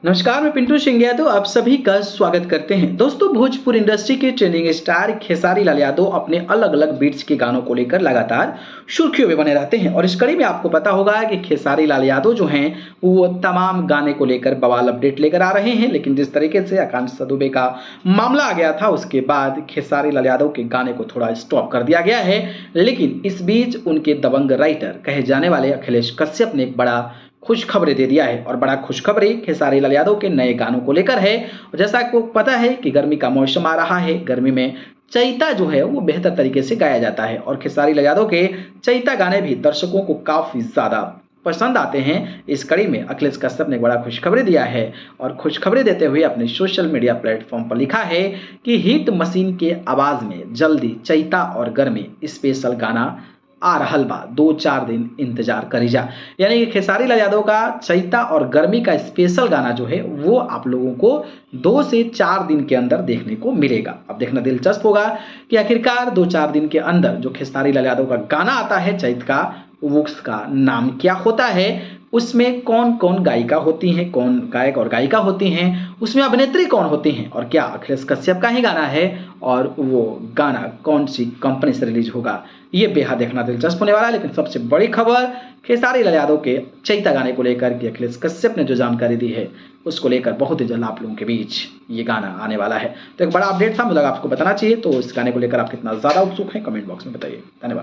नमस्कार, मैं पिंटू सिंह यादव आप सभी का स्वागत करते हैं। दोस्तों, भोजपुरी इंडस्ट्री के ट्रेंडिंग स्टार खेसारी लाल यादव अपने अलग अलग बीट्स के गानों को लेकर लगातार सुर्खियों में बने रहते हैं और इस कड़ी में आपको पता होगा कि खेसारी लाल यादव जो हैं वो तमाम गाने को लेकर बवाल अपडेट लेकर आ रहे हैं। लेकिन जिस तरीके से आकांक्षा दुबे का मामला आ गया था उसके बाद खेसारी लाल यादव के गाने को थोड़ा स्टॉप कर दिया गया है। लेकिन इस बीच उनके दबंग राइटर कहे जाने वाले अखिलेश कश्यप ने एक बड़ा खुशखबरी दे दिया है और बड़ा खुशखबरी खेसारी लाल यादव के नए गानों को लेकर है। और जैसा आपको पता है कि गर्मी का मौसम आ रहा है, गर्मी में चैता जो है वो बेहतर तरीके से गाया जाता है और खेसारी लाल यादव के चैता गाने भी दर्शकों को काफी ज्यादा पसंद आते हैं। इस कड़ी में अखिलेश कश्यप ने एक बड़ा खुशखबरी दिया है और खुशखबरी देते हुए अपने सोशल मीडिया प्लेटफॉर्म पर लिखा है कि हिट मशीन के आवाज में जल्दी चैता और गर्मी स्पेशल गाना आ रहल बा, 2-4 दिन इंतजार करी जा। यानी कि खेसारी लाल यादव का चैता और गर्मी का स्पेशल गाना जो है वो आप लोगों को 2 से 4 दिन के अंदर देखने को मिलेगा। अब देखना दिलचस्प होगा कि आखिरकार 2-4 दिन के अंदर जो खेसारी लाल यादव का गाना आता है चैत का, वो उसका नाम क्या होता है, उसमें कौन कौन गायिका होती हैं, कौन गायक और गायिका होती हैं, उसमें अभिनेत्री कौन होती हैं और क्या अखिलेश कश्यप का ही गाना है और वो गाना कौन सी कंपनी से रिलीज होगा, ये बेहद देखना दिलचस्प होने वाला है। लेकिन सबसे बड़ी खबर खेसारी लाल यादव के चैता गाने को लेकर कि अखिलेश कश्यप ने जो जानकारी दी है उसको लेकर बहुत ही जल्द आप लोगों के बीच ये गाना आने वाला है। तो एक बड़ा अपडेट था, मुझे आपको बताना चाहिए। तो इस गाने को लेकर आप कितना ज़्यादा उत्सुक हैं कमेंट बॉक्स में बताइए। धन्यवाद।